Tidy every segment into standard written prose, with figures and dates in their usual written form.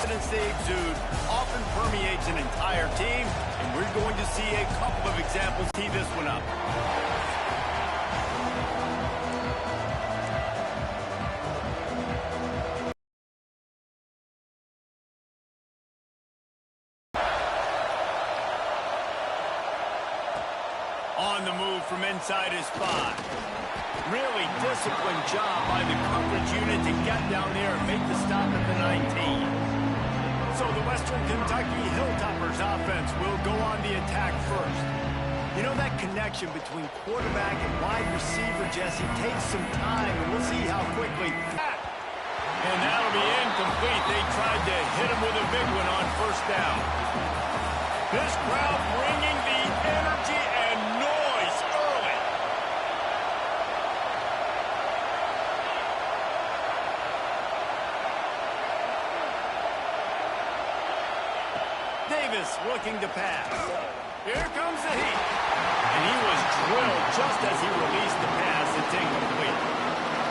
confidence they exude often permeates an entire team, and we're going to see a couple of examples tee this one up. On the move from inside his spot. Really disciplined job by the coverage unit to get down there and make the stop at the 19. So the Western Kentucky Hilltoppers offense will go on the attack first. You know, that connection between quarterback and wide receiver, Jesse, takes some time, and we'll see how quickly. And that'll be incomplete. They tried to hit him with a big one on first down. This crowd bringing the energy and noise early. Davis looking to pass. Here comes the heat. And he was drilled just as he released the pass. It's incomplete.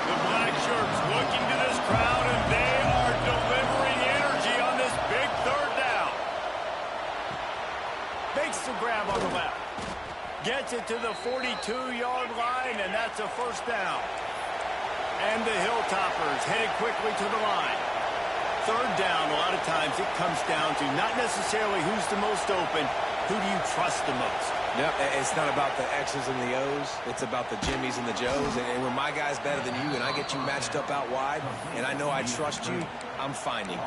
The black shirts looking to this crowd, and they are delivering energy on this big third down. Makes the grab on the left. Gets it to the 42-yard line, and that's a first down. And the Hilltoppers headed quickly to the line. Third down, a lot of times it comes down to not necessarily who's the most open, who do you trust the most? Yep, it's not about the X's and the O's. It's about the Jimmies and the Joes. And when my guy's better than you and I get you matched up out wide and I know I trust you, I'm finding.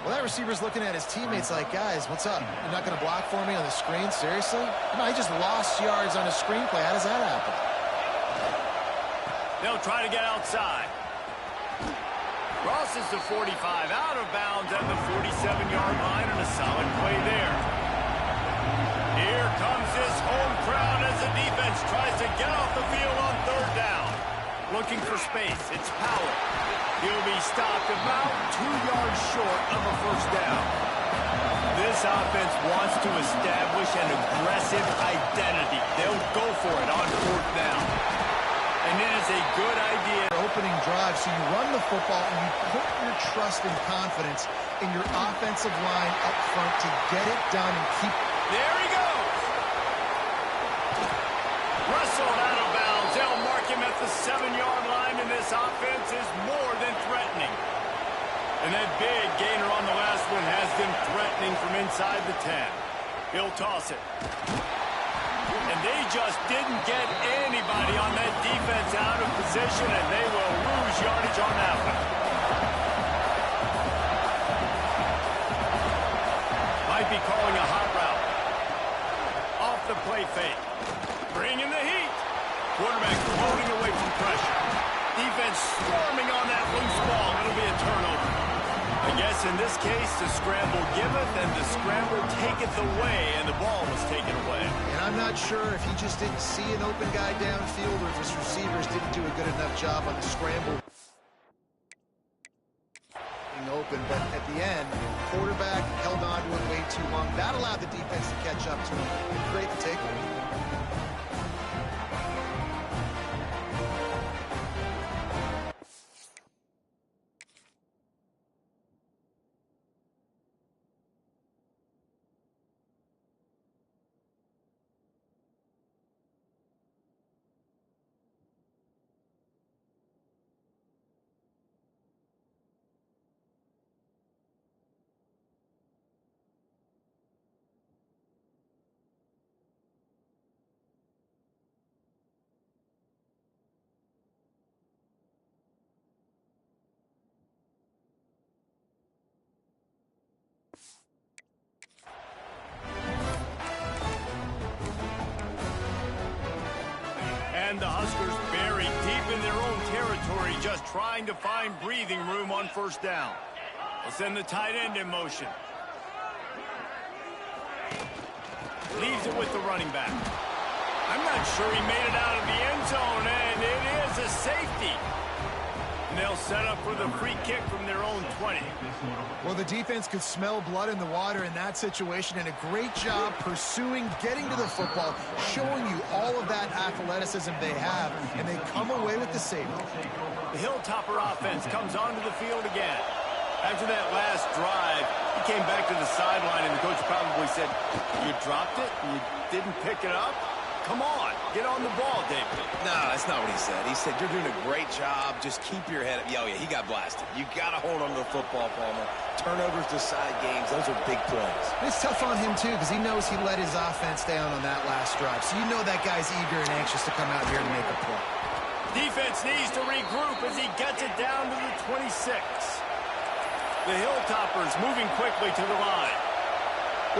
Well, that receiver's looking at his teammates like, guys, what's up? You're not going to block for me on the screen? Seriously? No, he just lost yards on a screenplay. How does that happen? They'll try to get outside. Crosses the 45, out of bounds at the 47-yard line, and a solid play there. Here comes this home crowd as the defense tries to get off the field on third down. Looking for space, it's Powell. He'll be stopped about 2 yards short of a first down. This offense wants to establish an aggressive identity. They'll go for it on fourth down. And it is a good idea. Opening drive, so you run the football and you put your trust and confidence in your offensive line up front to get it done and keep. There he goes. Wrestled out of bounds. They'll mark him at the 7-yard line, and this offense is more than threatening. And that big gainer on the last one has them threatening from inside the 10. He'll toss it. And they just didn't get anybody on that defense out of position, and they will lose yardage on that one. Might be calling a hot route. Off the play fake. Bringing the heat. Quarterback floating away from pressure. Defense swarming on that loose ball. It'll be a turnover. I guess in this case, the scramble giveth and the scramble taketh away, and the ball was taken away. And I'm not sure if he just didn't see an open guy downfield or if his receivers didn't do a good enough job on the scramble. Being open, but at the end, quarterback held on to it way too long. That allowed the defense to catch up to him and create the takeaway. And the Huskers buried deep in their own territory, just trying to find breathing room on first down. They'll send the tight end in motion. Leaves it with the running back. I'm not sure he made it out of the end zone, and it is a safety. And they'll set up for the free kick from their own 20. Well, the defense could smell blood in the water in that situation, and a great job pursuing, getting to the football, showing you all of that athleticism they have, and they come away with the safety. The Hilltopper offense comes onto the field again. After that last drive, he came back to the sideline, and the coach probably said, you dropped it and you didn't pick it up? Come on, get on the ball, David. No, that's not what he said. He said, you're doing a great job. Just keep your head up. Oh, yeah, he got blasted. You got to hold on to the football, Palmer. Turnovers decide games. Those are big plays. It's tough on him, too, because he knows he let his offense down on that last drive. So you know that guy's eager and anxious to come out here and make a play. Defense needs to regroup as he gets it down to the 26. The Hilltoppers moving quickly to the line.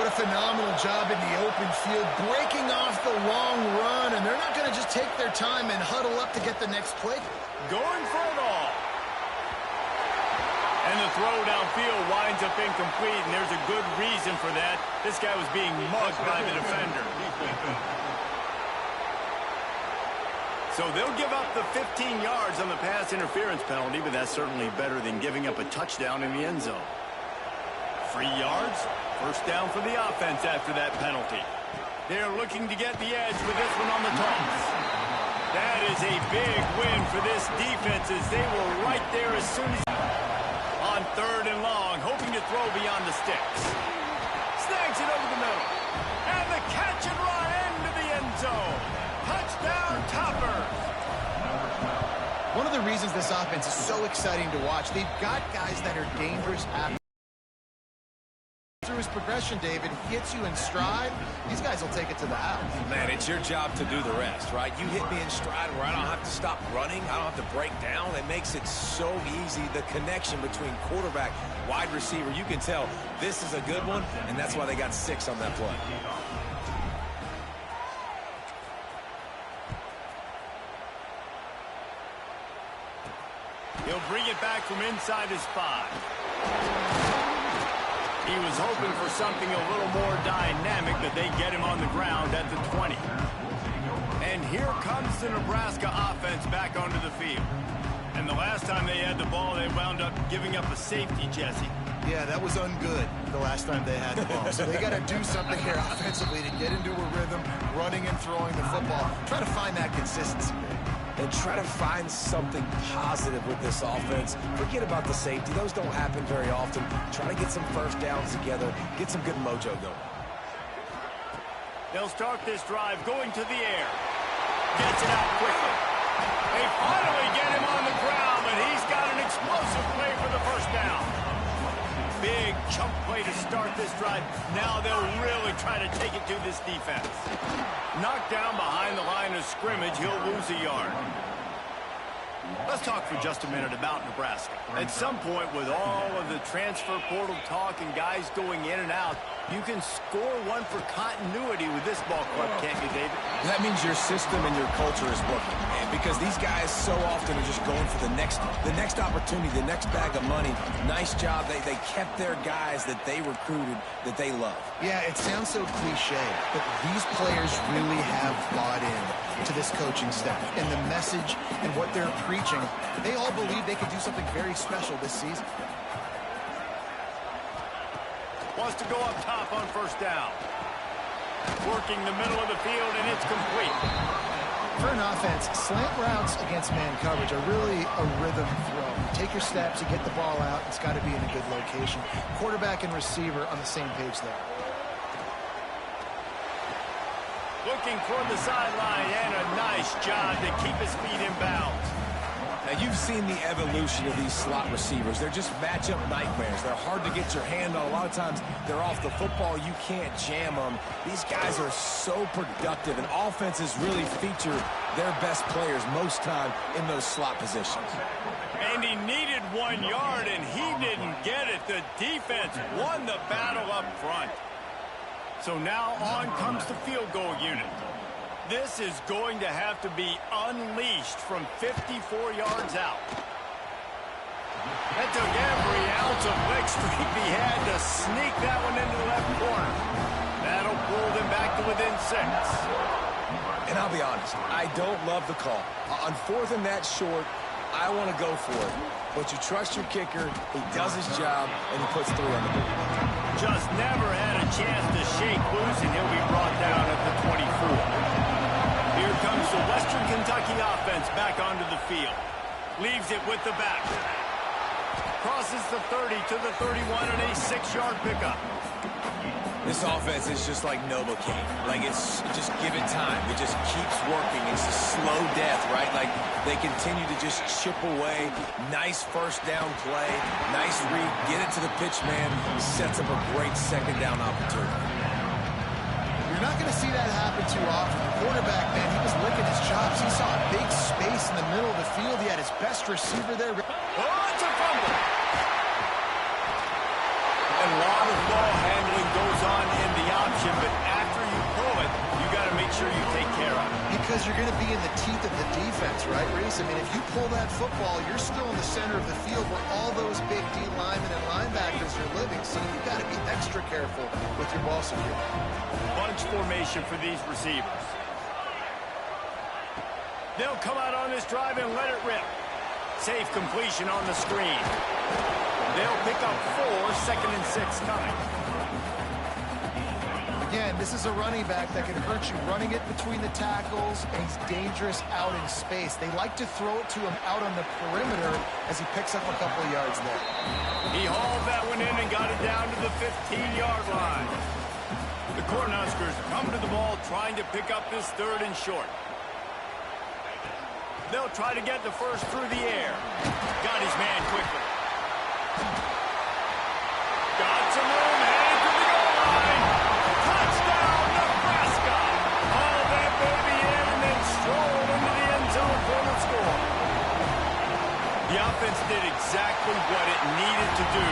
What a phenomenal job in the open field, breaking off the long run, and they're not going to just take their time and huddle up to get the next play. Going for it all. And the throw downfield winds up incomplete, and there's a good reason for that. This guy was being mugged by the defender. So they'll give up the 15 yards on the pass interference penalty, but that's certainly better than giving up a touchdown in the end zone. 3 yards, first down for the offense after that penalty. They're looking to get the edge with this one on the toss. That is a big win for this defense as they were right there as soon as on 3rd and long, hoping to throw beyond the sticks. Snags it over the middle. And the catch and run into the end zone. Touchdown, Toppers. One of the reasons this offense is so exciting to watch, they've got guys that are dangerous after through his progression, David. He hits you in stride. These guys will take it to the house. Man, it's your job to do the rest, right? You hit me in stride where I don't have to stop running. I don't have to break down. It makes it so easy. The connection between quarterback, wide receiver, you can tell this is a good one, and that's why they got 6 on that play. He'll bring it back from inside his 5. He was hoping for something a little more dynamic, but they get him on the ground at the 20. And here comes the Nebraska offense back onto the field. And the last time they had the ball, they wound up giving up a safety, Jesse. Yeah, that was ungood the last time they had the ball. So they got to do something here offensively to get into a rhythm, running and throwing the football. Try to find that consistency. And try to find something positive with this offense. Forget about the safety. Those don't happen very often. Try to get some first downs together. Get some good mojo going. They'll start this drive going to the air. Gets it out quickly. They finally get him on the ground, but he's got an explosive play for the first down. Big chunk play to start this drive. Now they'll really try to take it to this defense. Knocked down behind the line of scrimmage, he'll lose a yard. Let's talk for just a minute about Nebraska. At some point, with all of the transfer portal talk and guys going in and out, you can score one for continuity with this ball club, can't you, David? That means your system and your culture is working, man, because these guys so often are just going for the next opportunity, the next bag of money. Nice job. They kept their guys that they recruited, that they love. Yeah, it sounds so cliche, but these players really have bought in to this coaching staff and the message and what they're preaching. They all believe they could do something very special this season. Wants to go up top on first down. Working the middle of the field, and it's complete. For an offense, slant routes against man coverage are really a rhythm throw. You take your steps, you get the ball out, it's got to be in a good location. Quarterback and receiver on the same page there. Looking toward the sideline, and a nice job to keep his feet in bounds. Now, you've seen the evolution of these slot receivers. They're just matchup nightmares. They're hard to get your hand on. A lot of times, they're off the football. You can't jam them. These guys are so productive, and offenses really feature their best players most time in those slot positions. And he needed 1 yard, and he didn't get it. The defense won the battle up front. So now on comes the field goal unit. This is going to have to be unleashed from 54 yards out. That took every ounce of leg strength he had to sneak that one into the left corner. That'll pull them back to within 6. And I'll be honest, I don't love the call. On 4th and that short, I want to go for it. But you trust your kicker, he does his job, and he puts 3 on the board. Just never had a chance to shake loose, and he'll be brought down at the 24. Here comes the Western Kentucky offense back onto the field. Leaves it with the back. crosses the 30 to the 31 and a 6-yard pickup. This offense is just like Novocaine. Like, it's just give it time. It just keeps working. It's a slow death, right? Like, they continue to just chip away. Nice first down play. Nice read. Get it to the pitch man. Sets up a great second down opportunity. You're not going to see that happen too often. The quarterback, man, he was licking his chops. He saw a big space in the middle of the field. He had his best receiver there. Oh, it's a fumble. A lot of ball handling goes on in the option, but after you pull it, you got to make sure you take care of it. Because you're going to be in the teeth of the defense, right, Reese? I mean, if you pull that football, you're still in the center of the field where all those big D linemen and linebackers are living, so you've got to be extra careful with your ball security. Bunch formation for these receivers. They'll come out on this drive and let it rip. Safe completion on the screen. They'll pick up 4, 2nd and 6 coming. Again, this is a running back that can hurt you running it between the tackles, and he's dangerous out in space. They like to throw it to him out on the perimeter as he picks up a couple of yards there. He hauled that one in and got it down to the 15-yard line. The Cornhuskers come to the ball trying to pick up this 3rd and short. They'll try to get the first through the air. Got his man quickly. Got some room, headed to the goal line. Touchdown, Nebraska. All that baby in and then strolled into the end zone for the score. The offense did exactly what it needed to do,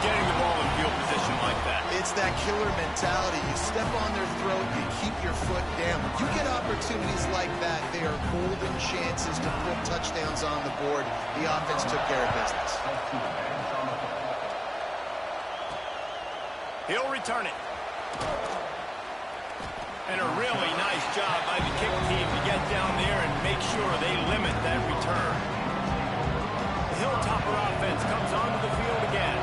getting the ball in field position like that. It's that killer mentality. You step on their throat, you keep your foot down. When you get opportunities like that, they are golden chances to put touchdowns on the board. The offense took care of business. He'll return it. And a really nice job by the kick team to get down there and make sure they limit that return. The Hilltopper offense comes onto the field again.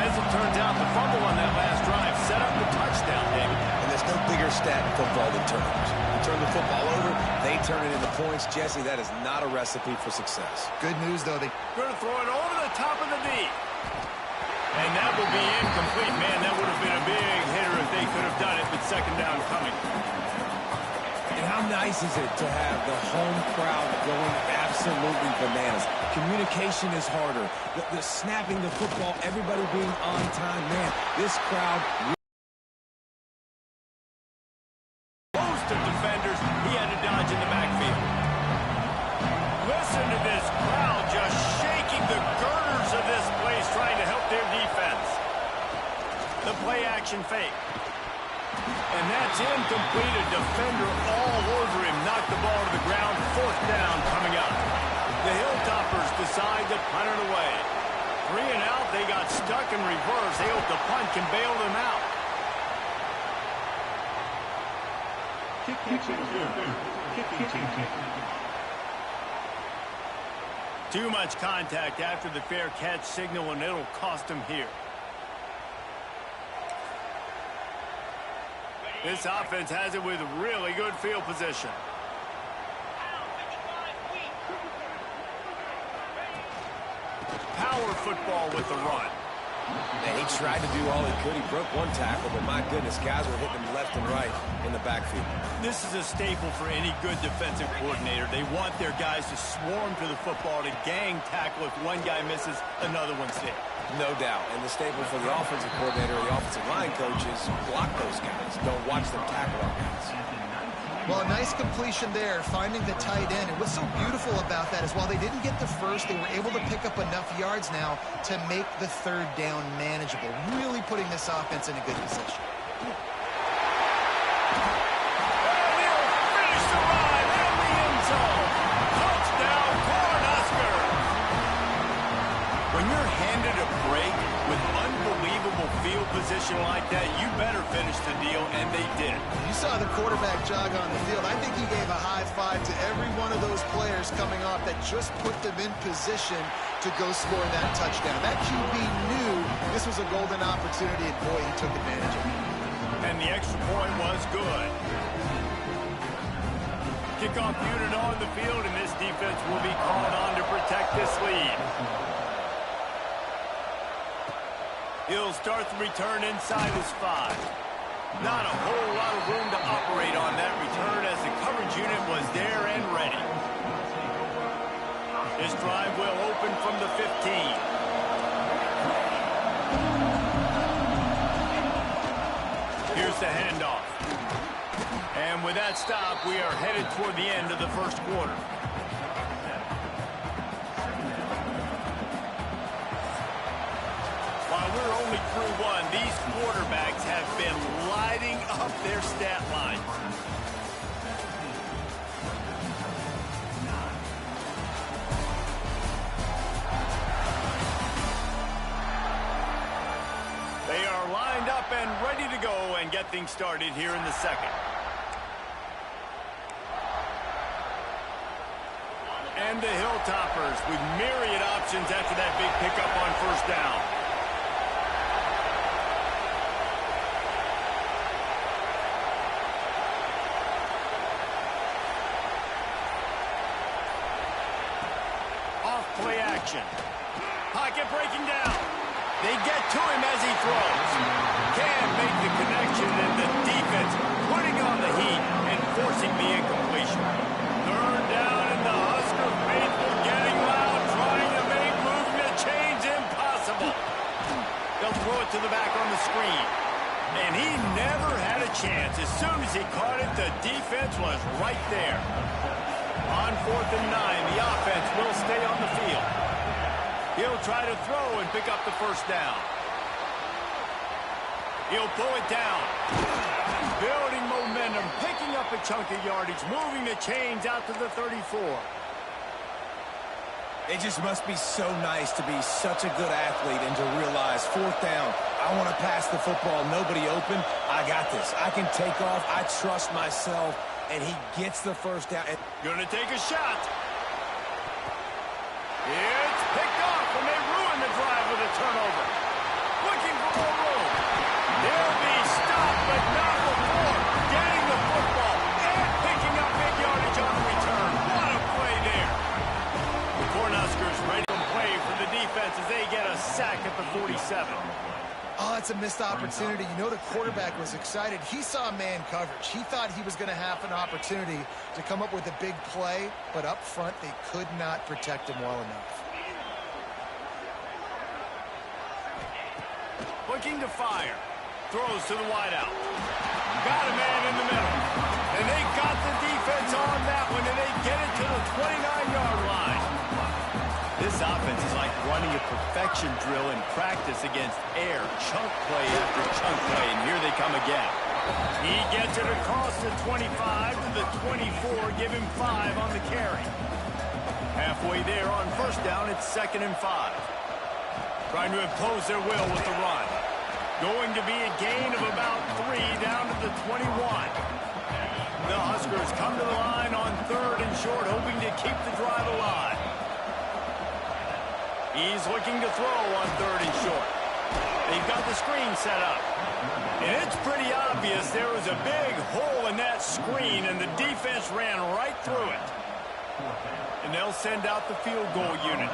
As it turns out, the fumble on that last drive set up the touchdown, David. And there's no bigger stat in football than turnovers. You turn the football over, they turn it into points. Jesse, that is not a recipe for success. Good news, though. They're going to throw it over the top of the D. And that will be incomplete. Man, that would have been a big hitter if they could have done it, but second down coming. And how nice is it to have the home crowd going absolutely bananas? Communication is harder. The snapping the football, everybody being on time. Man, this crowd... Most of defenders, he had to dodge in the backfield. Listen to this crowd just shaking the girders of this place, trying to help their defense. The play action fake. And that's incomplete. A defender all over him. Knocked the ball to the ground. 4th down coming up. The Hilltoppers decide to punt it away. 3 and out. They got stuck in reverse. They hope the punt can bail them out. Too much contact after the fair catch signal, and it'll cost him here. This offense has it with really good field position. Power football with the run. And he tried to do all he could. He broke one tackle, but my goodness, guys were hitting him left and right in the backfield. This is a staple for any good defensive coordinator. They want their guys to swarm to the football, to gang tackle. If one guy misses, another one's there. No doubt. And the staple for the offensive coordinator or the offensive line coaches, block those guys. Don't watch them tackle our guys. Well, a nice completion there, finding the tight end. And what's so beautiful about that is while they didn't get the first, they were able to pick up enough yards now to make the 3rd down manageable, really putting this offense in a good position. And he'll finish the ride in the end zone. Touchdown, Cornhuskers. When you're handed a break with unbelievable field position like that, you better finish the deal, and they did. You saw the quarterback jog on the field. I think he gave a high five to every one of those players coming off that just put them in position to go score that touchdown. That QB knew this was a golden opportunity, and boy, he took advantage of it. And the extra point was good. Kickoff unit on the field, and this defense will be called on to protect this lead. He'll start the return inside his 5. Not a whole lot of room to operate on that return as the coverage unit was there and ready. His drive will open from the 15. Here's the handoff. And with that stop, we are headed toward the end of the first quarter. While we're only through one, these quarterbacks have been lighting up their stat lines. They are lined up and ready to go and get things started here in the second. And the Hilltoppers with myriad options after that big pickup on first down. Off play action. Pocket breaking down. They get to him as he throws. Can't make the connection, and the defense putting on the heat and forcing the incompletion. Third down, and the Husker faithful getting loud, trying to make moving the chains impossible. They'll throw it to the back on the screen. And he never had a chance. As soon as he caught it, the defense was right there. On 4th and 9, the offense will stay on the field. He'll try to throw and pick up the first down. He'll pull it down. Building momentum, picking up a chunk of yardage, moving the chains out to the 34. It just must be so nice to be such a good athlete and to realize 4th down, I want to pass the football, nobody open, I got this. I can take off, I trust myself, and he gets the first down. Gonna take a shot. It's picked off, and they ruin the drive with a turnover. Looking for more room. They'll be stopped, but not before getting the football and picking up big yardage on the return. What a play there. The Cornhuskers ready to play for the defense as they get a sack at the 47. Oh, it's a missed opportunity. You know the quarterback was excited. He saw man coverage. He thought he was going to have an opportunity to come up with a big play, but up front they could not protect him well enough. Looking to fire. Throws to the wideout. Got a man in the middle. And they got the defense on that one, and they get it to the 29-yard line. This offense is like running a perfection drill in practice against air. Chunk play after chunk play, and here they come again. He gets it across the 25 to the 24, give him 5 on the carry. Halfway there on first down, it's 2nd and 5. Trying to impose their will with the run. Going to be a gain of about 3 down to the 21. The Huskers come to the line on 3rd and short, hoping to keep the drive alive. He's looking to throw on 3rd and short. They've got the screen set up. And it's pretty obvious there was a big hole in that screen, and the defense ran right through it. And they'll send out the field goal unit.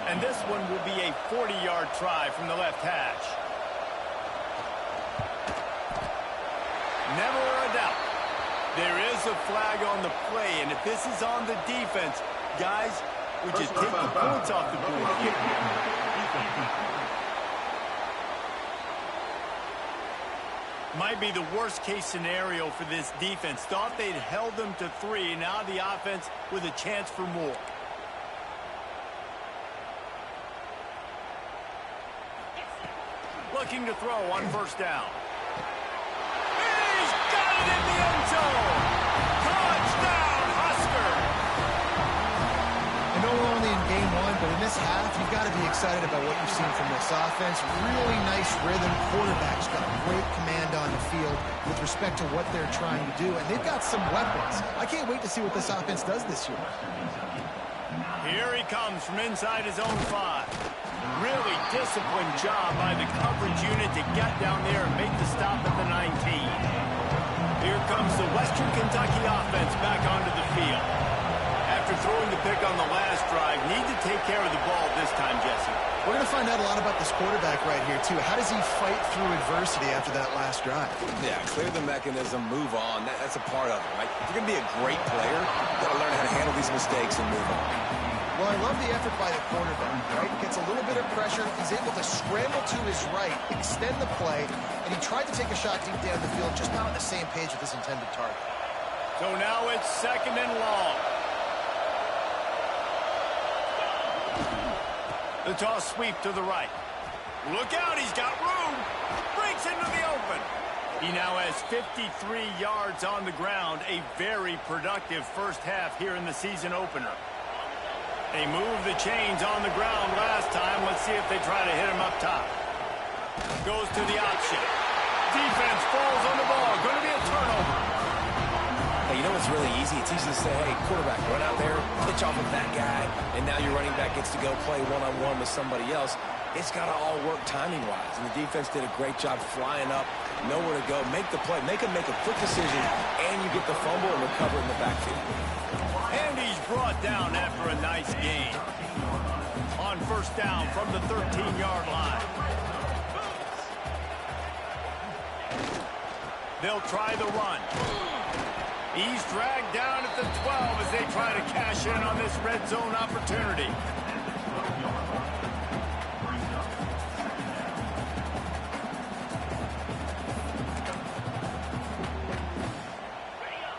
And this one will be a 40-yard try from the left hash. Never a doubt. There is a flag on the play, and if this is on the defense, guys, we just take the points off the board here. Might be the worst-case scenario for this defense. Thought they'd held them to 3. Now the offense with a chance for more. Looking to throw on first down. He's got it in the end zone. Touchdown, Husker. I know we're only in game 1, but in this half, you've got to be excited about what you've seen from this offense. Really nice rhythm. Quarterback's got great command on the field with respect to what they're trying to do, and they've got some weapons. I can't wait to see what this offense does this year. Here he comes from inside his own 5. Really disciplined job by the coverage unit to get down there and make the stop at the 19. Here comes the Western Kentucky offense back onto the field. after throwing the pick on the last drive, need to take care of the ball this time, Jesse. We're going to find out a lot about this quarterback right here, too. How does he fight through adversity after that last drive? Yeah, clear the mechanism, move on. That's a part of it, right? If you're going to be a great player, you've got to learn how to handle these mistakes and move on. Well, I love the effort by the quarterback, right? Gets a little bit of pressure. He's able to scramble to his right, extend the play, and he tried to take a shot deep down the field, just not on the same page with his intended target. So now it's 2nd and long. The toss sweep to the right. Look out, he's got room. Breaks into the open. He now has 53 yards on the ground. A very productive first half here in the season opener. They moved the chains on the ground last time. Let's see if they try to hit him up top. Goes to the option. Defense falls on the ball. Going to be a turnover. Hey, you know what's really easy? It's easy to say, hey, quarterback, run out there, pitch off of that guy, and now your running back gets to go play one-on-one with somebody else. It's got to all work timing-wise, and the defense did a great job flying up, nowhere to go, make the play, make him make a quick decision, and you get the fumble and recover in the backfield. And he's brought down after a nice gain. On first down from the 13-yard line. They'll try the run. He's dragged down at the 12 as they try to cash in on this red zone opportunity.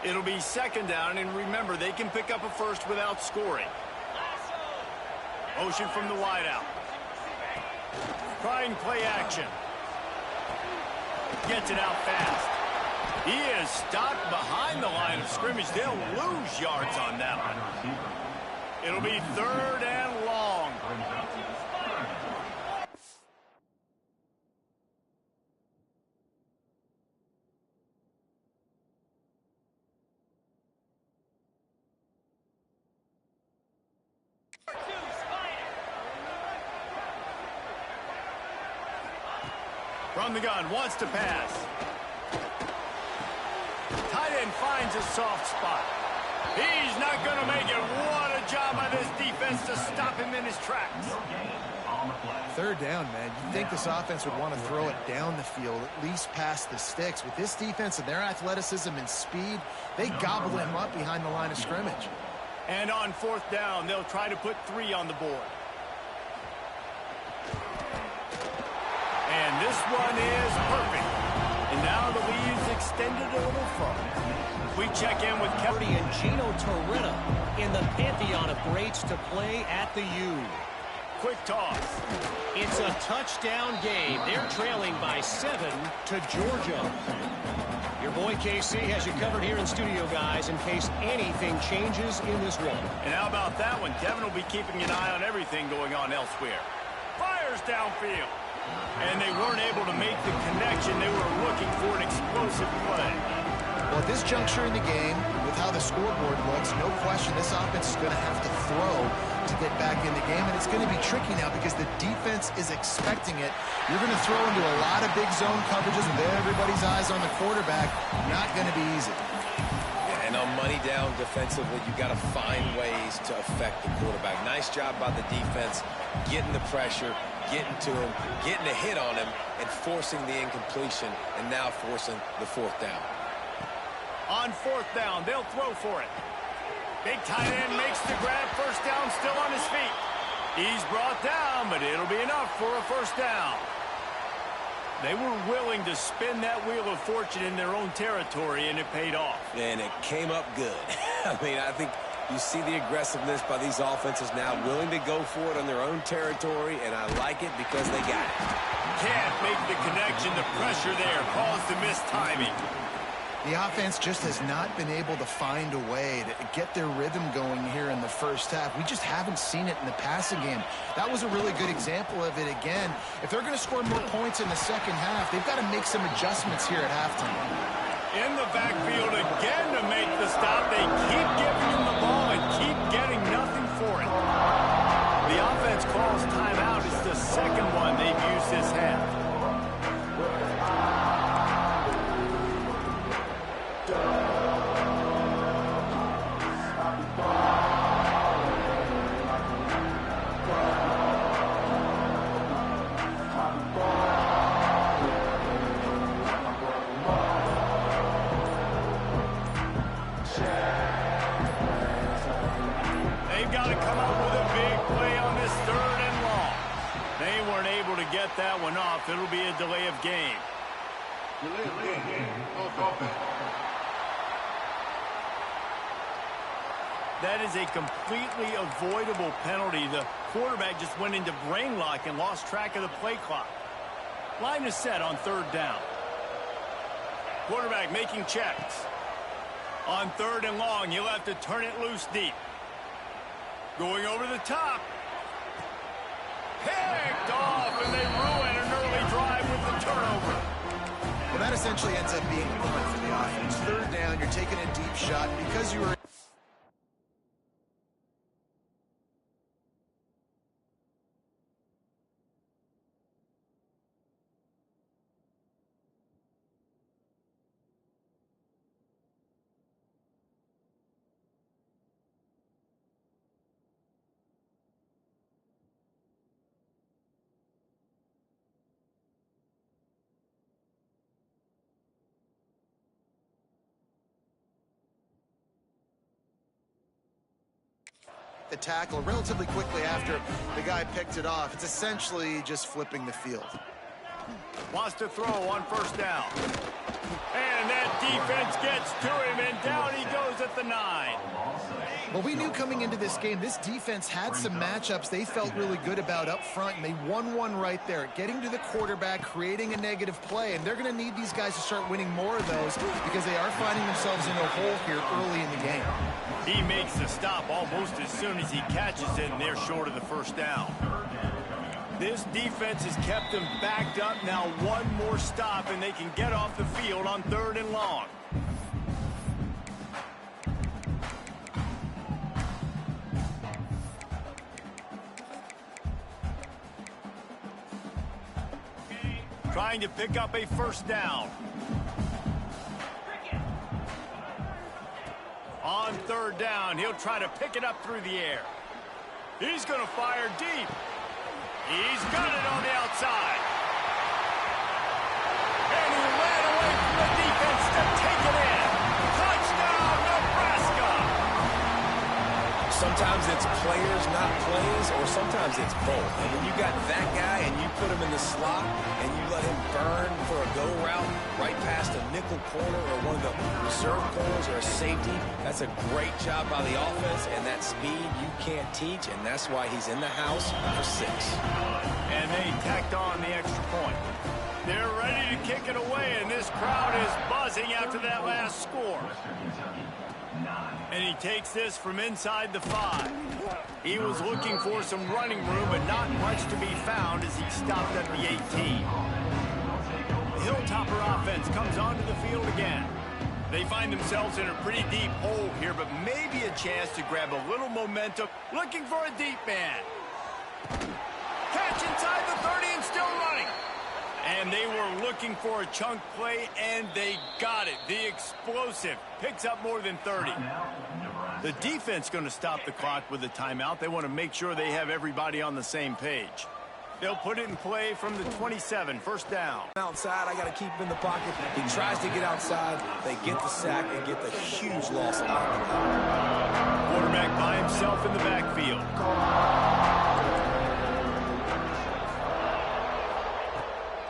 It'll be 2nd down, and remember, they can pick up a first without scoring. Motion from the wideout. Trying play action. Gets it out fast. He is stopped behind the line of scrimmage. They'll lose yards on that one. It'll be 3rd and long. From the gun, wants to pass. Tight end finds a soft spot. He's not going to make it. What a job by this defense to stop him in his tracks. 3rd down, man. You'd think this offense would want to throw it down the field, at least past the sticks. With this defense and their athleticism and speed, they gobbled him up behind the line of scrimmage. And on 4th down, they'll try to put 3 on the board. And this one is perfect. And now the lead's extended a little further. We check in with Kelly and Gino Torretta in the pantheon of greats to play at the U. Quick toss. It's a touchdown game. They're trailing by 7 to Georgia. Your boy KC has you covered here in studio, guys, in case anything changes in this one. And how about that one? Devin will be keeping an eye on everything going on elsewhere. Fires downfield. And they weren't able to make the connection. They were looking for an explosive play. Well, at this juncture in the game, with how the scoreboard looks, no question this offense is going to have to throw to get back in the game, and it's going to be tricky now because the defense is expecting it. You're going to throw into a lot of big zone coverages with everybody's eyes on the quarterback. Not going to be easy. And on money down defensively, you've got to find ways to affect the quarterback. Nice job by the defense, getting the pressure, getting to him, getting a hit on him, and forcing the incompletion, and now forcing the 4th down. On 4th down, they'll throw for it. Big tight end makes the grab. First down, still on his feet. He's brought down, but it'll be enough for a first down. They were willing to spin that wheel of fortune in their own territory, and it paid off. And it came up good. I mean, I think you see the aggressiveness by these offenses now, willing to go for it on their own territory, and I like it because they got it. Can't make the connection. The pressure there caused the missed timing. The offense just has not been able to find a way to get their rhythm going here in the first half. We just haven't seen it in the passing game. That was a really good example of it again. If they're going to score more points in the second half, they've got to make some adjustments here at halftime. In the backfield again to make the stop. They keep giving him the ball and keep getting nothing for it. The offense calls timeout. It's the second one they've used this half. off. It'll be a delay of game. That is a completely avoidable penalty. The quarterback just went into brain lock and lost track of the play clock. Line is set on 3rd down. Quarterback making checks. On 3rd and long, he'll have to turn it loose deep. Going over the top. Picked off, and they ruin an early drive with the turnover. Well, that essentially ends up being the punt for the offense. 3rd down, you're taking a deep shot because you were... the tackle relatively quickly after the guy picked it off. It's essentially just flipping the field. Wants to throw on 1st down. And that defense gets to him, and down he goes at the 9. Well, we knew coming into this game, this defense had some matchups they felt really good about up front, and they won one right there, getting to the quarterback, creating a negative play, and they're going to need these guys to start winning more of those because they are finding themselves in a hole here early in the game. He makes the stop almost as soon as he catches it, and they're short of the 1st down. This defense has kept them backed up. Now one more stop, and they can get off the field on 3rd and long. Trying to pick up a 1st down. On 3rd down, he'll try to pick it up through the air. He's going to fire deep. He's got it on the outside. And he ran away from the defense to take it in. Touchdown, Nebraska! Sometimes it's players, not plays, or sometimes it's both. And when you got that guy and you put him in the slot and you let him burn for a go route right past a nickel corner or one of the reserve corners or a safety, that's a great job by the offense, and that speed you can't teach, and that's why he's in the house for 6. And they tacked on the extra point. They're ready to kick it away, and this crowd is buzzing after that last score. And he takes this from inside the 5. He was looking for some running room, but not much to be found as he stopped at the 18. The Hilltopper offense comes onto the field again. They find themselves in a pretty deep hole here, but maybe a chance to grab a little momentum. Looking for a deep man. Catch inside the 30 and still running. And they were looking for a chunk play, and they got it. The explosive picks up more than 30. The defense going to stop the clock with a timeout. They want to make sure they have everybody on the same page. They'll put it in play from the 27, 1st down. Outside, I got to keep him in the pocket. He tries to get outside. They get the sack and get the huge loss of time. Quarterback by himself in the backfield.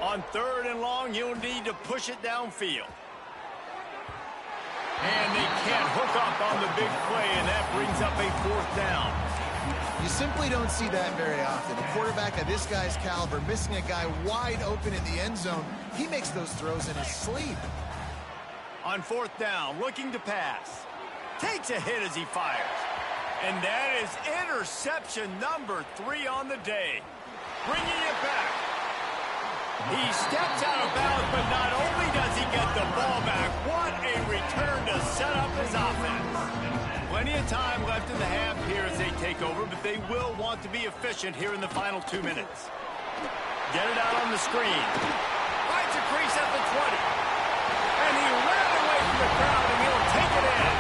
On 3rd and long, you'll need to push it downfield. And they can't hook up on the big play, and that brings up a 4th down. You simply don't see that very often. A quarterback of this guy's caliber missing a guy wide open in the end zone. He makes those throws in his sleep. On 4th down, looking to pass. Takes a hit as he fires. And that is interception number 3 on the day. Bringing it back. He steps out of bounds, but not only does he get the ball back, what a return to set up his offense. Plenty of time left in the half here as they take over, but they will want to be efficient here in the final 2 minutes. Get it out on the screen. Finds a crease at the 20. And he ran away from the crowd, and he'll take it in.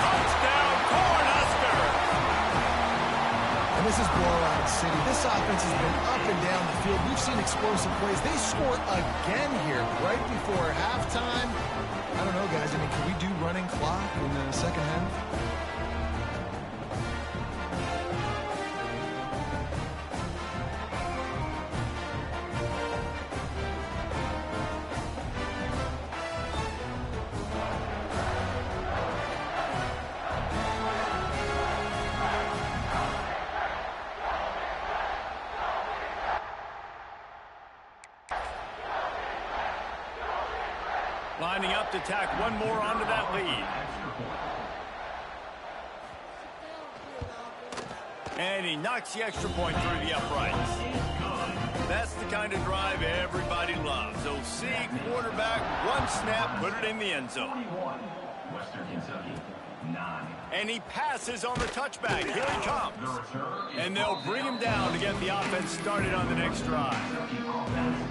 Touchdown, Cornhuskers! And this is blowout city. This offense has been up and down the field. We've seen explosive plays. They score again here right before halftime. I don't know, guys. I mean, can we do running clock in the second half? Lining up to tack one more onto that lead. And he knocks the extra point through the uprights. That's the kind of drive everybody loves. So see, quarterback, one snap, put it in the end zone. Western Kentucky, 9. And he passes on the touchback. Here he comes. And they'll bring him down to get the offense started on the next drive.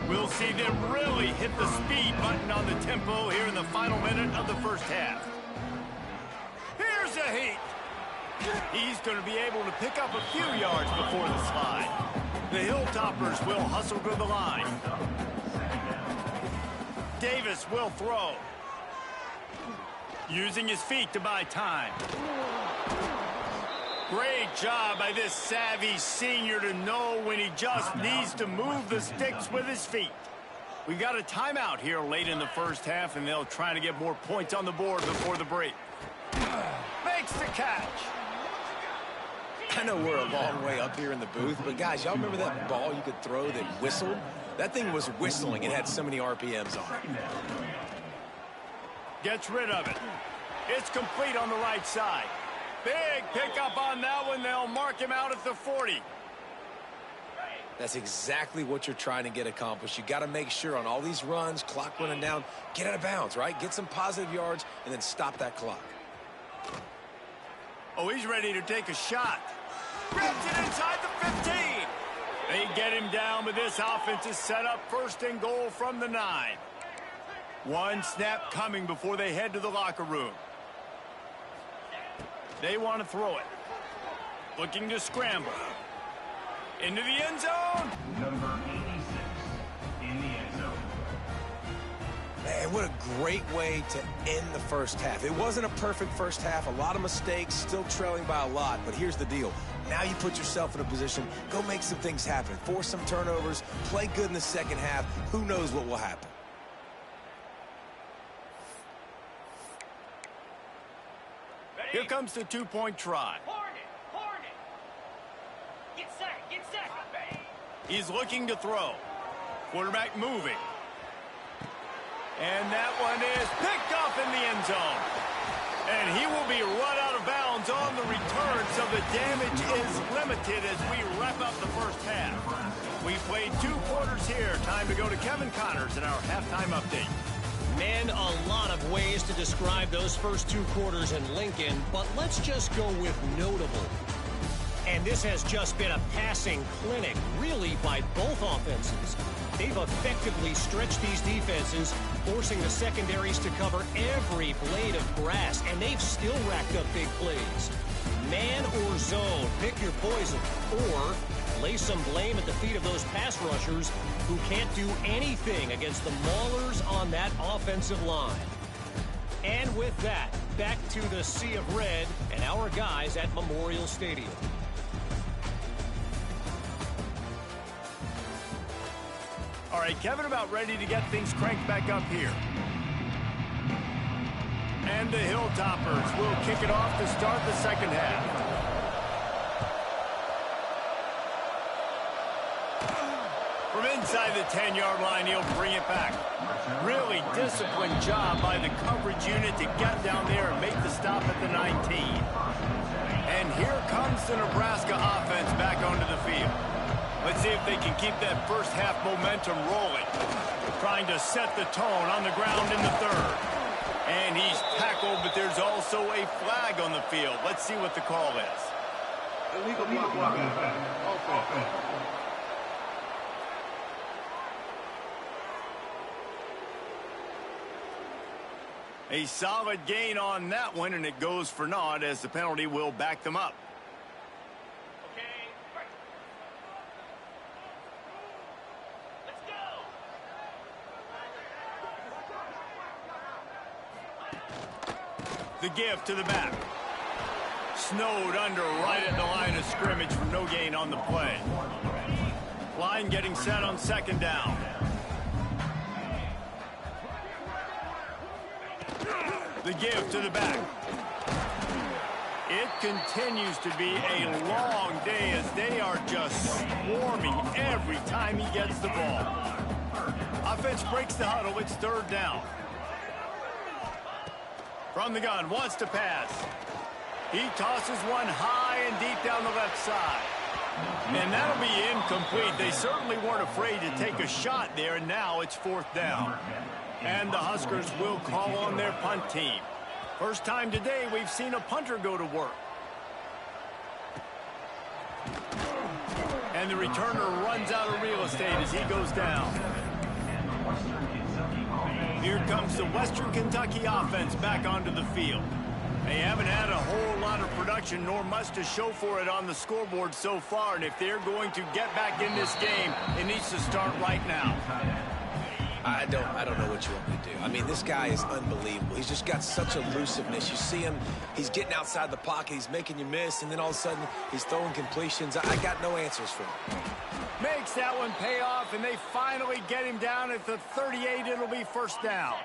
We'll see them really hit the speed button on the tempo here in the final minute of the first half. Here's a heat. He's going to be able to pick up a few yards before the slide. The Hilltoppers will hustle to the line. Davis will throw. Using his feet to buy time. Great job by this savvy senior to know when he just needs to move the sticks with his feet. We got a timeout here late in the first half, and they'll try to get more points on the board before the break. Makes the catch. I know we're a long way up here in the booth, but guys, y'all remember that ball you could throw that whistled? That thing was whistling. It had so many RPMs on it. Gets rid of it. It's complete on the right side. Big pickup on that one. They'll mark him out at the 40. That's exactly what you're trying to get accomplished. You got to make sure on all these runs, clock running down, get out of bounds, right? Get some positive yards and then stop that clock. Oh, he's ready to take a shot. Grabs it inside the 15. They get him down, but this offense is set up first and goal from the 9. One snap coming before they head to the locker room. They want to throw it. Looking to scramble. Into the end zone. Number 86 in the end zone. Man, what a great way to end the first half. It wasn't a perfect first half. A lot of mistakes, still trailing by a lot. But here's the deal. Now you put yourself in a position, go make some things happen. Force some turnovers, play good in the second half. Who knows what will happen? Here comes the two-point try. Hornet. Get set. He's looking to throw. Quarterback moving. And that one is picked off in the end zone. And he will be run out of bounds on the return, so the damage is limited as we wrap up the first half. We played 2 quarters here. Time to go to Kevin Connors in our halftime update. Man, a lot of ways to describe those first 2 quarters in Lincoln, but let's just go with notable. And this has just been a passing clinic, really, by both offenses. They've effectively stretched these defenses, forcing the secondaries to cover every blade of grass, and they've still racked up big plays. Man or zone, pick your poison, or lay some blame at the feet of those pass rushers who can't do anything against the maulers on that offensive line. And with that, back to the sea of red and our guys at Memorial Stadium. All right, Kevin about ready to get things cranked back up here. And the Hilltoppers will kick it off to start the second half. From inside the 10-yard line, he'll bring it back. Really disciplined job by the coverage unit to get down there and make the stop at the 19. And here comes the Nebraska offense back onto the field. Let's see if they can keep that first half momentum rolling. Trying to set the tone on the ground in the third. And he's tackled, but there's also a flag on the field. Let's see what the call is. Illegal block. A solid gain on that one, and it goes for naught as the penalty will back them up. The give to the back. Snowed under right at the line of scrimmage for no gain on the play. Line getting set on second down. The give to the back. It continues to be a long day as they are just swarming every time he gets the ball. Offense breaks the huddle. It's third down. From the gun, wants to pass. He tosses one high and deep down the left side. And that'll be incomplete. They certainly weren't afraid to take a shot there, and now it's 4th down. And the Huskers will call on their punt team. First time today we've seen a punter go to work. And the returner runs out of real estate as he goes down. Here comes the Western Kentucky offense back onto the field. They haven't had a whole lot of production nor much to show for it on the scoreboard so far, and if they're going to get back in this game, it needs to start right now. I don't know what you want me to do. I mean, this guy is unbelievable. He's just got such elusiveness. You see him, he's getting outside the pocket, he's making you miss, and then all of a sudden he's throwing completions. I got no answers for him. Makes that one pay off, and they finally get him down at the 38. It'll be 1st down.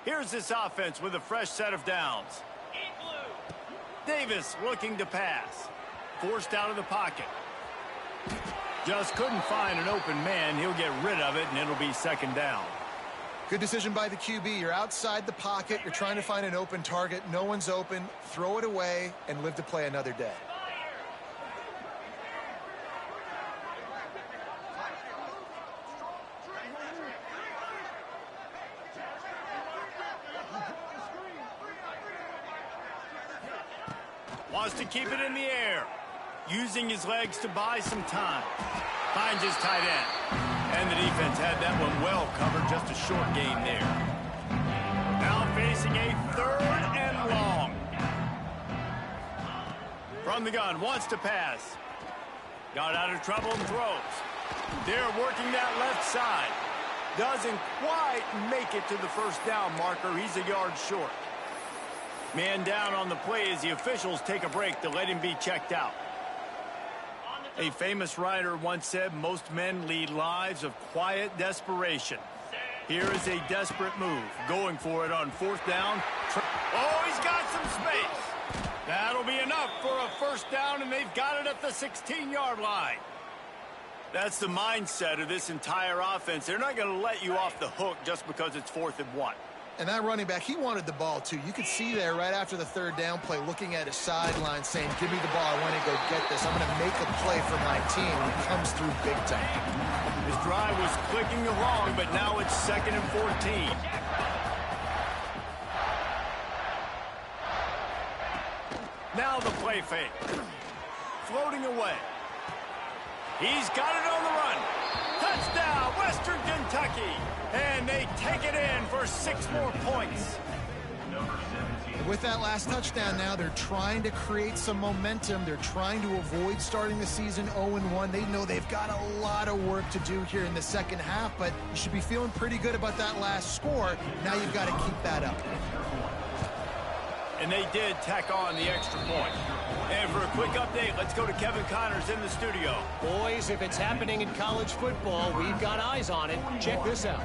Here's this offense with a fresh set of downs. Davis looking to pass. Forced out of the pocket. Just couldn't find an open man. He'll get rid of it, and it'll be 2nd down. Good decision by the QB. You're outside the pocket. You're trying to find an open target. No one's open. Throw it away and live to play another day. Wants to keep it in the air. Using his legs to buy some time. Finds his tight end. And the defense had that one well covered. Just a short gain there. Now facing a 3rd and long. From the gun, wants to pass. Got out of trouble and throws. They're working that left side. Doesn't quite make it to the 1st down marker. He's a yard short. Man down on the play as the officials take a break to let him be checked out. A famous writer once said most men lead lives of quiet desperation. Here is a desperate move. Going for it on 4th down. Oh, he's got some space. That'll be enough for a 1st down, and they've got it at the 16-yard line. That's the mindset of this entire offense. They're not going to let you off the hook just because it's 4th and 1. And that running back, he wanted the ball, too. You could see there right after the 3rd down play, looking at his sideline, saying, give me the ball. I want to go get this. I'm going to make a play for my team. And he comes through big time. His drive was clicking along, but now it's 2nd and 14. Now the play fake. Floating away. He's got it on the run. Touchdown, Western Kentucky. And they take it in for 6 more points. With that last touchdown now, they're trying to create some momentum. They're trying to avoid starting the season 0-1. They know they've got a lot of work to do here in the 2nd half, but you should be feeling pretty good about that last score. Now you've got to keep that up. And they did tack on the extra point. And for a quick update, let's go to Kevin Connors in the studio. Boys, if it's happening in college football, we've got eyes on it. Check this out.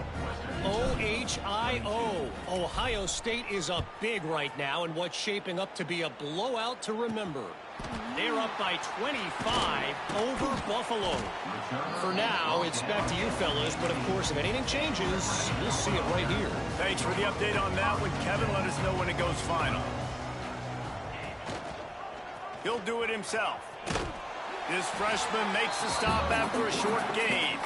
OHIO. Ohio State is up big right now in what's shaping up to be a blowout to remember. They're up by 25 over Buffalo. For now, it's back to you fellas, but of course, if anything changes, you'll see it right here. Thanks for the update on that one, Kevin. Let us know when it goes final. He'll do it himself. This freshman makes the stop after a short gain.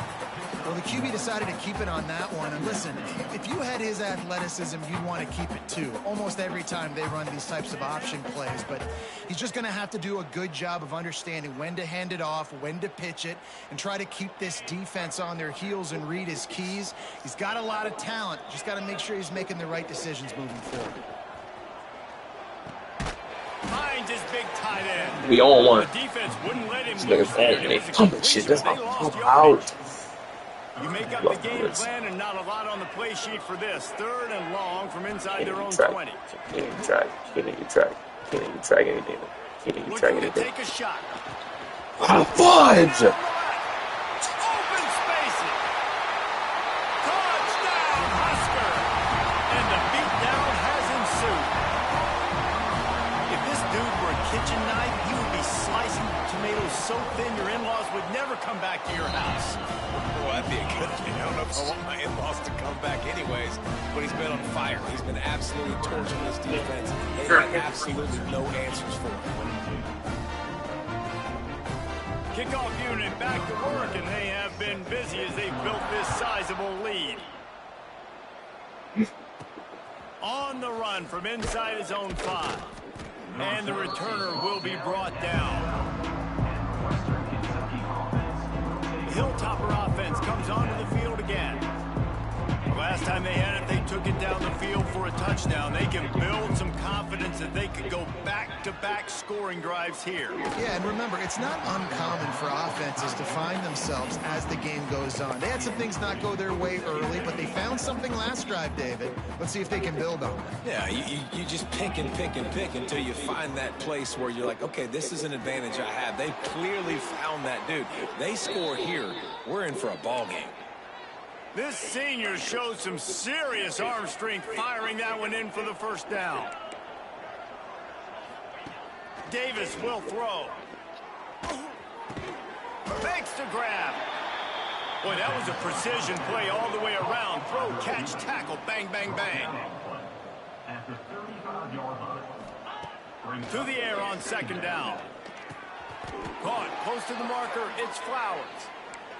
Well, the QB decided to keep it on that one. And listen, if you had his athleticism, you'd want to keep it too. Almost every time they run these types of option plays. But he's just going to have to do a good job of understanding when to hand it off, when to pitch it, and try to keep this defense on their heels and read his keys. He's got a lot of talent. Just got to make sure he's making the right decisions moving forward. Finds his big tight end. We all want. The defense wouldn't let him This lose nigga there. fat It and they was a pumping shit. That's completion. not They lost pump yardage. out. You make up the game plan and not a lot on the play sheet for this. 3rd and long from inside their own 20. Can't even track. Can't even track. Can't even track anything. Can't even track Looking to anything. take a shot. Ah, fudge! Open spaces. Touchdown, Husker. And the beatdown has ensued. If this dude were a kitchen knife, he would be slicing slicing tomatoes so thin your in-laws would never come back to your house. Well, that'd be a good thing. I don't know if I want my in-laws to come back anyways, but he's been on fire. He's been absolutely torching this defense. They have absolutely no answers for him. Kickoff unit back to work, and they have been busy as they've built this sizable lead. On the run from inside his own 5. And the returner will be brought down. The Hilltopper offense comes onto the field again. Last time they had it, they took it down the field for a touchdown. They can build some confidence that they could go back-to-back scoring drives here. Yeah, and remember, it's not uncommon for offenses to find themselves as the game goes on. They had some things not go their way early, but they found something last drive, David. Let's see if they can build on it. Yeah, you just pick and pick and pick until you find that place where you're like, okay, this is an advantage I have. They clearly found that dude. They score here, we're in for a ball game. This senior showed some serious arm strength firing that one in for the first down. Davis will throw. Makes the grab. Boy, that was a precision play all the way around. Throw, catch, tackle, bang, bang, bang. At the 35-yard line. To the air on second down. Caught close to the marker. It's Flowers.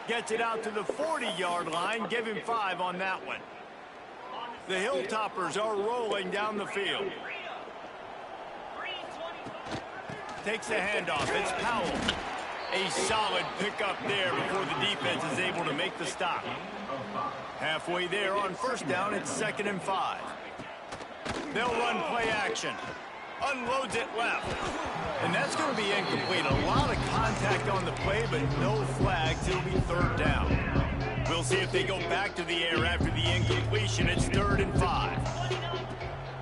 Gets it out to the 40-yard line. Give him 5 on that one. The Hilltoppers are rolling down the field. Takes the handoff. It's Powell. A solid pickup there before the defense is able to make the stop. Halfway there on first down, it's 2nd and 5. They'll run play action. Unloads it left. And that's going to be incomplete. A lot of contact on the play, but no flags. It'll be 3rd down. We'll see if they go back to the air after the incompletion. It's 3rd and 5.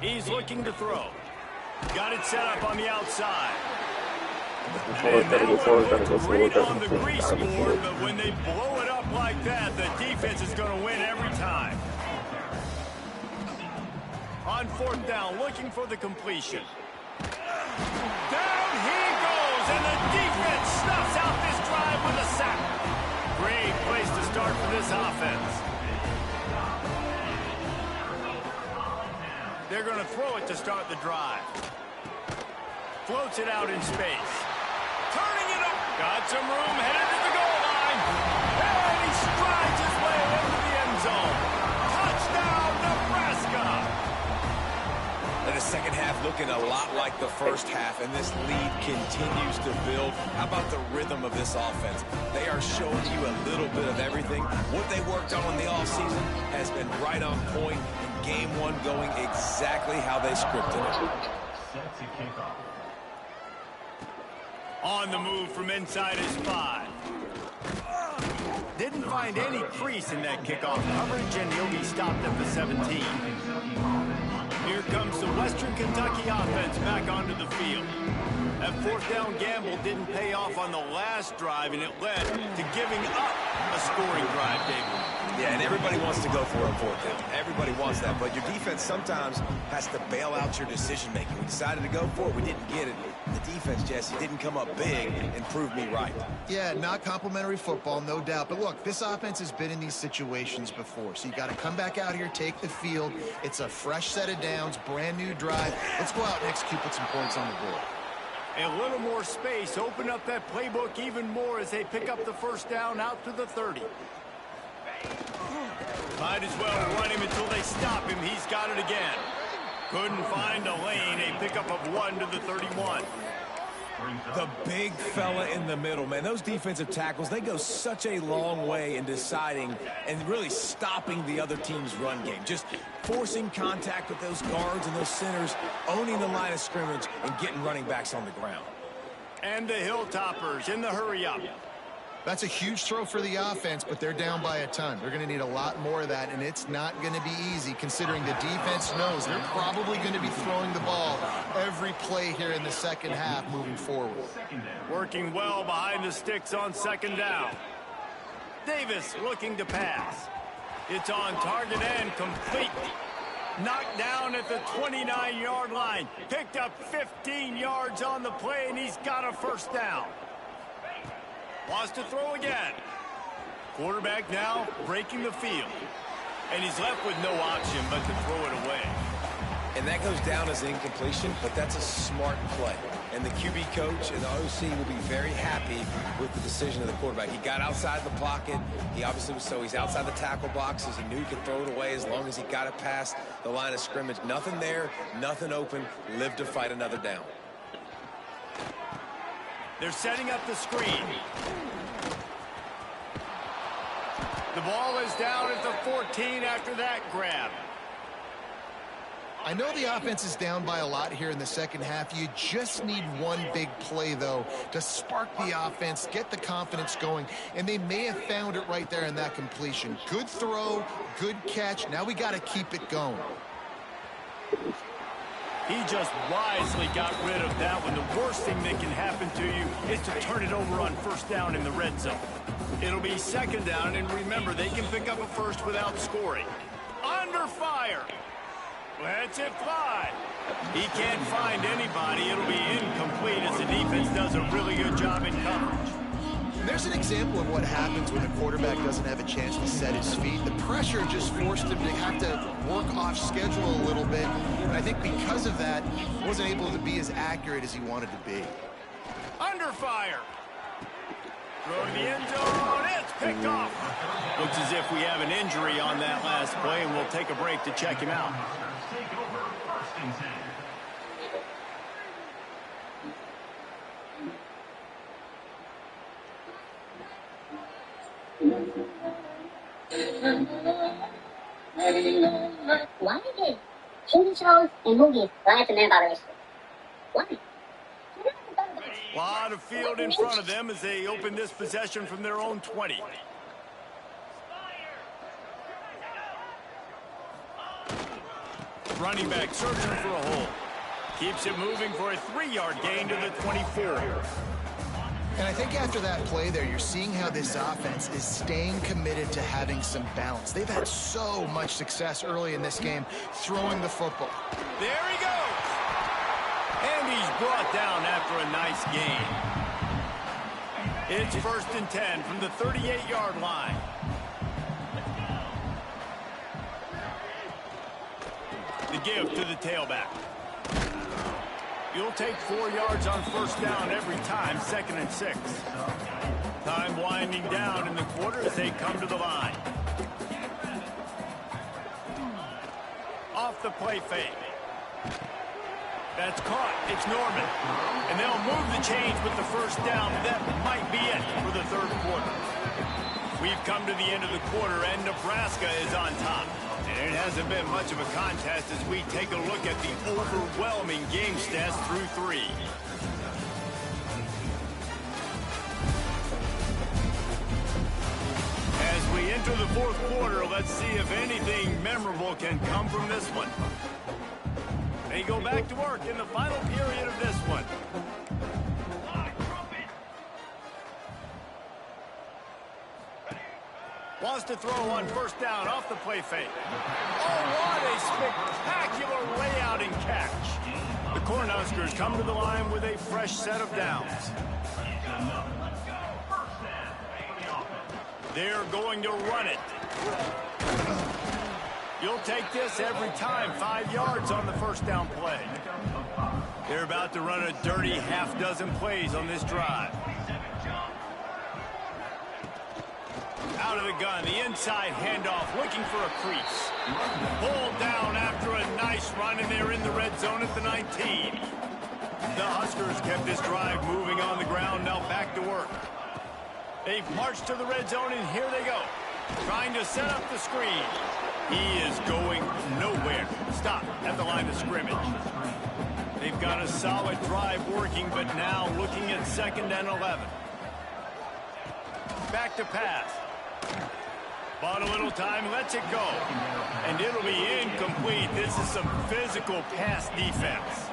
He's looking to throw. Got it set up on the outside. And that one looked great on the grease board, but when they blow it up like that, the defense is going to win every time. On 4th down, looking for the completion. Down he goes, and the defense snuffs out this drive with a sack. Great place to start for this offense. They're going to throw it to start the drive. Floats it out in space. Turning it up. Got some room, headed to the goal line. And he strides his way into the end zone. Touchdown, Nebraska. And the second half looking a lot like the first half, and this lead continues to build. How about the rhythm of this offense? They are showing you a little bit of everything. What they worked on in the offseason has been right on point, and game 1 going exactly how they scripted it. Set to kick off. On the move from inside his 5. Didn't find any crease in that kickoff coverage, and he'll be stopped at the 17. Here comes the Western Kentucky offense back onto the field. That 4th down gamble didn't pay off on the last drive, and it led to giving up a scoring drive, David. Yeah, and everybody wants to go for it on 4th down. Everybody wants that, but your defense sometimes has to bail out your decision-making. We decided to go for it. We didn't get it. The defense, Jesse, didn't come up big and prove me right. Yeah, not complimentary football, no doubt. But look, this offense has been in these situations before. So you got to come back out here, take the field. It's a fresh set of downs, brand new drive. Let's go out and execute, put some points on the board. A little more space, open up that playbook even more as they pick up the first down out to the 30. Might as well run him until they stop him. He's got it again. Couldn't find a lane. A pickup of 1 to the 31. The big fella in the middle, man. Those defensive tackles, they go such a long way in deciding and really stopping the other team's run game. Just forcing contact with those guards and those centers, owning the line of scrimmage, and getting running backs on the ground. And the Hilltoppers in the hurry-up. That's a huge throw for the offense, but they're down by a ton. They're going to need a lot more of that, and it's not going to be easy considering the defense knows they're probably going to be throwing the ball every play here in the second half moving forward. Working well behind the sticks on 2nd down. Davis looking to pass. It's on target and complete. Knocked down at the 29-yard line. Picked up 15 yards on the play, and he's got a first down. Wants to throw again. Quarterback now breaking the field. And he's left with no option but to throw it away. And that goes down as an incompletion, but that's a smart play. And the QB coach and the OC will be very happy with the decision of the quarterback. He got outside the pocket. He obviously was he's outside the tackle boxes. He knew he could throw it away as long as he got it past the line of scrimmage. Nothing there, nothing open. Live to fight another down. They're setting up the screen. The ball is down at the 14 after that grab. I know the offense is down by a lot here in the second half. You just need one big play, though, to spark the offense, get the confidence going, and they may have found it right there in that completion. Good throw, good catch. Now we got to keep it going. He just wisely got rid of that one. The worst thing that can happen to you is to turn it over on first down in the red zone. It'll be second down, and remember, they can pick up a first without scoring. Under fire. Lets it fly. He can't find anybody. It'll be incomplete as the defense does a really good job in coverage. There's an example of what happens when the quarterback doesn't have a chance to set his feet. The pressure just forced him to have to work off schedule a little bit. And I think because of that, he wasn't able to be as accurate as he wanted to be. Under fire. Throw to the end zone. It's picked off. Looks as if we have an injury on that last play, and we'll take a break to check him out. Take over first and 10. Why did TV shows and movies lie to men about relationships? Why? A lot of field in front of them as they open this possession from their own 20. Running back searching for a hole. Keeps it moving for a 3-yard gain to the 24. And I think after that play there, you're seeing how this offense is staying committed to having some balance. They've had so much success early in this game throwing the football. There he goes. And he's brought down after a nice gain. It's first and 10 from the 38-yard line. The give to the tailback. You'll take 4 yards on first down every time, 2nd and 6. Time winding down in the quarter as they come to the line. Off the play fake. That's caught. It's Norman. And they'll move the chains with the first down. That might be it for the third quarter. We've come to the end of the quarter, and Nebraska is on top. And it hasn't been much of a contest as we take a look at the overwhelming game stats through 3. As we enter the fourth quarter, let's see if anything memorable can come from this one. They go back to work in the final period of this one. Wants to throw on first down off the play fake. Oh, what a spectacular layout and catch. The Cornhuskers come to the line with a fresh set of downs. They're going to run it. You'll take this every time. 5 yards on the first down play. They're about to run a dirty half-dozen plays on this drive. Out of the gun, the inside handoff, looking for a crease. Pulled down after a nice run, and they're in the red zone at the 19. The Huskers kept this drive moving on the ground, now back to work. They've marched to the red zone, and here they go. Trying to set up the screen. He is going nowhere. Stop at the line of scrimmage. They've got a solid drive working, but now looking at 2nd and 11. Back to pass. Bought a little time, lets it go. And it'll be incomplete. This is some physical pass defense.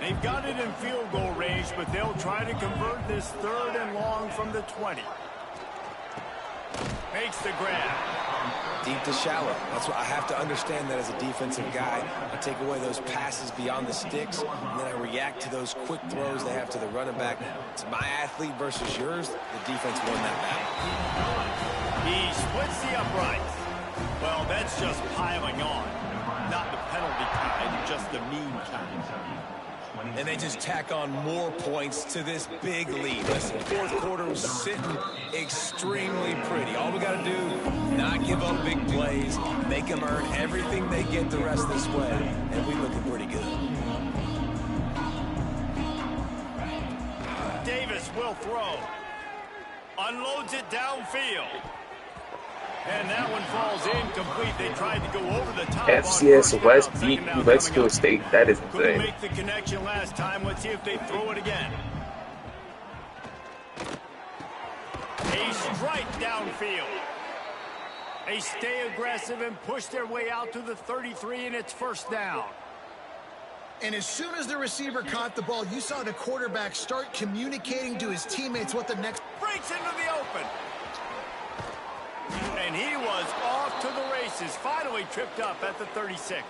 They've got it in field goal range, but they'll try to convert this 3rd and long from the 20. Makes the grab. deep to shallow. That's what I have to understand that as a defensive guy. I take away those passes beyond the sticks, and then I react to those quick throws they have to the running back. It's my athlete versus yours. The defense won that battle. He splits the uprights. Well, that's just piling on. Not the penalty kind, just the mean kind. And they just tack on more points to this big lead. Listen, fourth quarter was sitting extremely pretty. All we got to do, not give up big plays, make them earn everything they get the rest of this way, and we looking pretty good. Davis will throw. Unloads it downfield. And that one falls incomplete. They tried to go over the top. FCS West beat New Mexico State. That is Couldn't insane. make the connection last time. Let's see if they throw it again. A strike downfield. They stay aggressive and push their way out to the 33, and it's first down. And as soon as the receiver caught the ball, you saw the quarterback start communicating to his teammates what the next... Breaks into the open. And he was off to the races. Finally tripped up at the 36.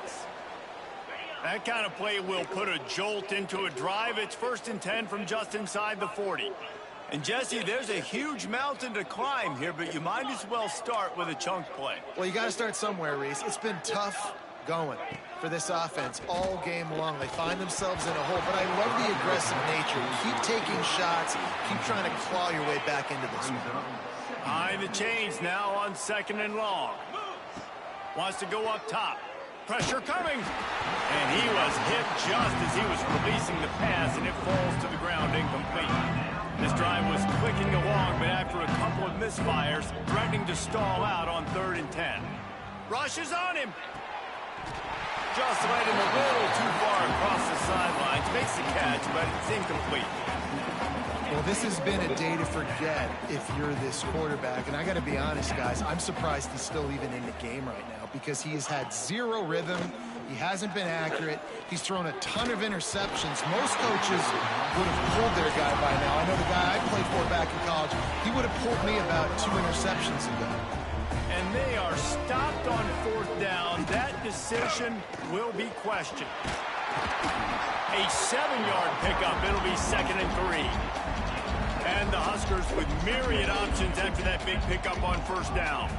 That kind of play will put a jolt into a drive. It's 1st and 10 from just inside the 40. And, Jesse, there's a huge mountain to climb here, but you might as well start with a chunk play. Well, you got to start somewhere, Reese. It's been tough going for this offense all game long. They find themselves in a hole, but I love the aggressive nature. Keep taking shots. Keep trying to claw your way back into this one. Behind the chains now on 2nd and long. Wants to go up top. Pressure coming. And he was hit just as he was releasing the pass, and it falls to the ground incomplete. This drive was clicking along, but after a couple of misfires, threatening to stall out on 3rd and 10. Rushes on him. Just led him a little too far across the sidelines. Makes the catch, but it's incomplete. Well, this has been a day to forget if you're this quarterback. And I got to be honest, guys, I'm surprised he's still even in the game right now because he has had zero rhythm. He hasn't been accurate. He's thrown a ton of interceptions. Most coaches would have pulled their guy by now. I know the guy I played for back in college, he would have pulled me about 2 interceptions ago. And they are stopped on 4th down. That decision will be questioned. A 7-yard pickup. It'll be 2nd and 3. And the Huskers with myriad options after that big pickup on 1st down.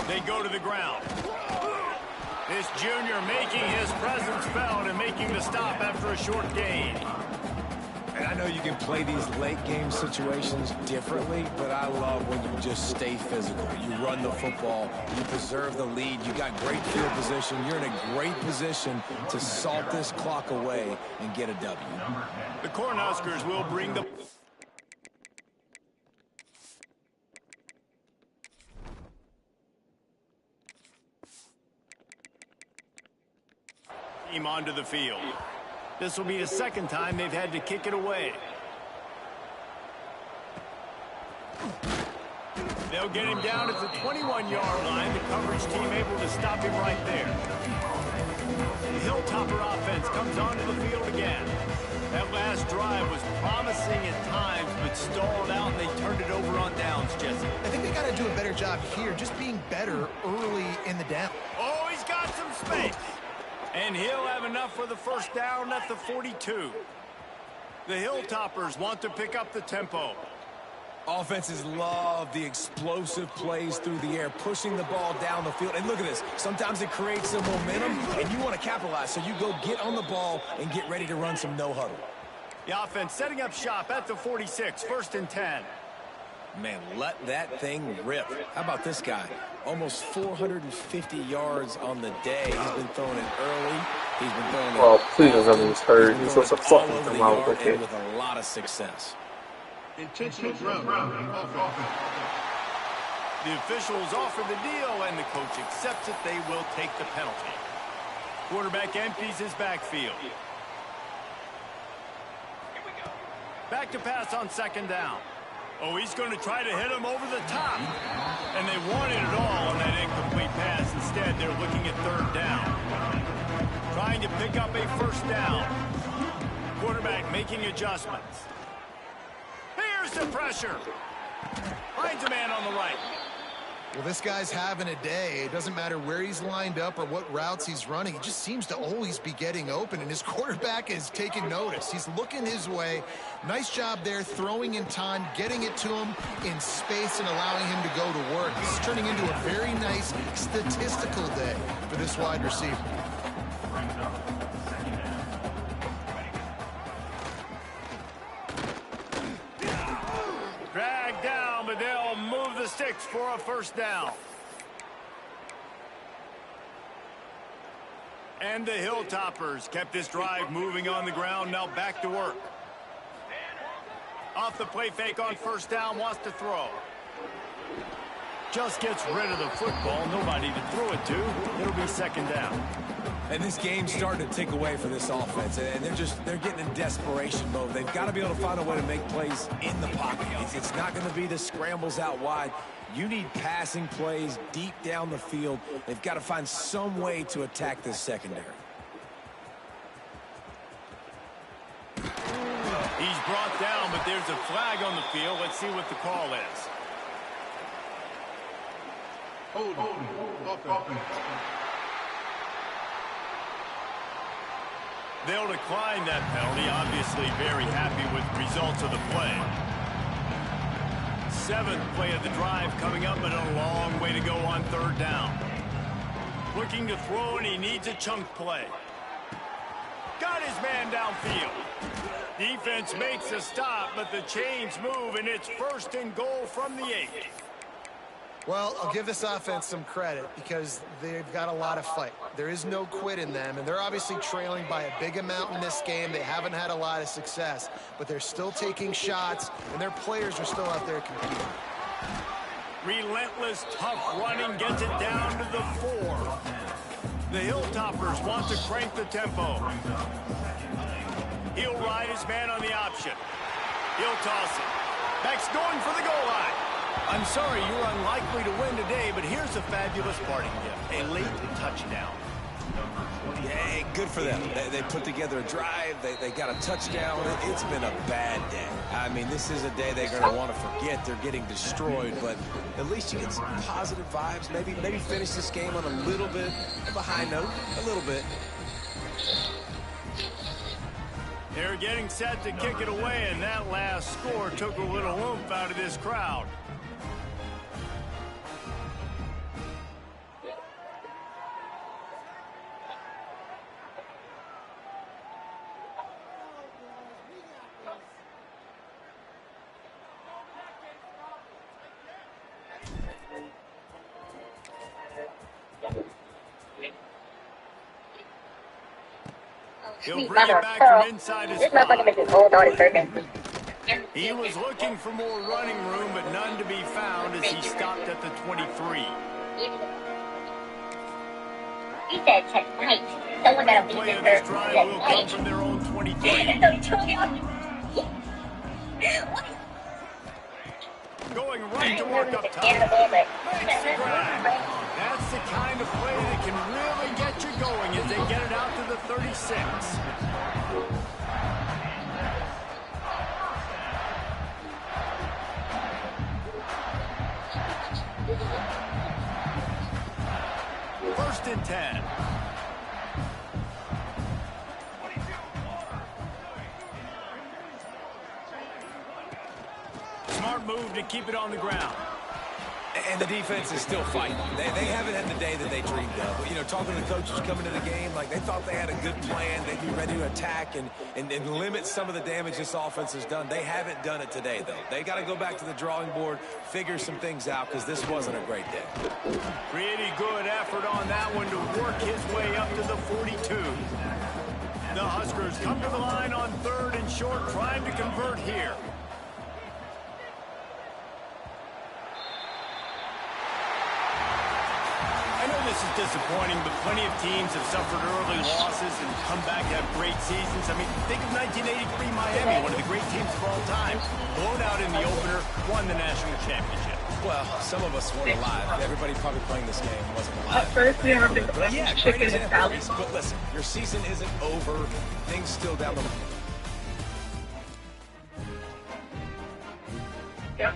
They go to the ground. This junior making his presence felt and making the stop after a short gain. And I know you can play these late game situations differently, but I love when you just stay physical. You run the football, you preserve the lead, you got great field position, you're in a great position to salt this clock away and get a W. The Cornhuskers will bring the team onto the field. This will be the 2nd time they've had to kick it away. They'll get him down at the 21-yard line. The coverage team able to stop him right there. The Hilltopper offense comes onto the field again. That last drive was promising at times, but stalled out, and they turned it over on downs, Jesse. I think they got to do a better job here, just being better early in the down. Oh, he's got some space. And he'll have enough for the 1st down at the 42. The Hilltoppers want to pick up the tempo. Offenses love the explosive plays through the air, pushing the ball down the field. And look at this. Sometimes it creates some momentum, and you want to capitalize. So you go get on the ball and get ready to run some no-huddle. The offense setting up shop at the 46, 1st and 10. Man, let that thing rip. How about this guy? Almost 450 yards on the day. He's been throwing it early. He's been throwing it. Well, please don't he's hurt. He's supposed to fucking all over come the out yard with it. and with a lot of success. Intentional grounding offense. The officials offer the deal, and the coach accepts it. They will take the penalty. Quarterback empties his backfield. Back to pass on 2nd down. Oh, he's going to try to hit him over the top. And they wanted it all on that incomplete pass. Instead, they're looking at 3rd down. Trying to pick up a 1st down. Quarterback making adjustments. Here's the pressure. Finds a man on the right. Well, this guy's having a day. It doesn't matter where he's lined up or what routes he's running. He just seems to always be getting open, and his quarterback is taking notice. He's looking his way. Nice job there, throwing in time, getting it to him in space and allowing him to go to work. This is turning into a very nice statistical day for this wide receiver. Drag down, but they'll move the sticks for a first down. And the Hilltoppers kept this drive moving on the ground. Now back to work. Off the play fake on first down, wants to throw. Just gets rid of the football. Nobody to throw it to. It'll be second down. And this game's starting to tick away for this offense, and they're getting in desperation mode. They've got to be able to find a way to make plays in the pocket. It's not going to be the scrambles out wide. You need passing plays deep down the field. They've got to find some way to attack this secondary. He's brought down, but there's a flag on the field. Let's see what the call is. Offense. They'll decline that penalty. Obviously very happy with the results of the play. Seventh play of the drive coming up, but a long way to go on third down. Looking to throw, and he needs a chunk play. Got his man downfield. Defense makes a stop, but the chains move, and it's first and goal from the 8. Well, I'll give this offense some credit because they've got a lot of fight. There is no quit in them, and they're obviously trailing by a big amount in this game. They haven't had a lot of success, but they're still taking shots, and their players are still out there competing. Relentless, tough running gets it down to the 4. The Hilltoppers want to crank the tempo. He'll ride his man on the option. He'll toss it. Beck's going for the goal line. I'm sorry, you're unlikely to win today, but here's a fabulous parting gift. A late touchdown. Yeah, good for them. They put together a drive. They got a touchdown. It's been a bad day. I mean, this is a day they're going to want to forget. They're getting destroyed, but at least you get some positive vibes. Maybe finish this game on a little bit of a high note. A little bit. They're getting set to kick it away, and that last score took a little oomph out of this crowd. He'll bring it back from inside his spot. He was looking for more running room, but none to be found as he stopped at the 23. He said tonight, someone that'll beat Play of this this drive will come from their own 23. Going right to work up top. Makes the grab. That's the kind of play that can really get you going as they get it out to the 36. First and 10. Smart move to keep it on the ground. And the defense is still fighting. They haven't had the day that they dreamed of. But, you know, talking to the coaches coming to the game, like they thought they had a good plan. They'd be ready to attack and limit some of the damage this offense has done. They haven't done it today, though. They got to go back to the drawing board, figure some things out, because this wasn't a great day. Pretty good effort on that one to work his way up to the 42. The Huskers come to the line on 3rd and short, trying to convert here. This is disappointing, but plenty of teams have suffered early losses and come back to have great seasons. I mean, think of 1983 Miami, one of the great teams of all time. Blown out in the opener, won the national championship. Well, some of us weren't alive. Everybody probably playing this game wasn't alive. First, we have the Yeah, great example. But listen, your season isn't over. Things still down the line. Yeah.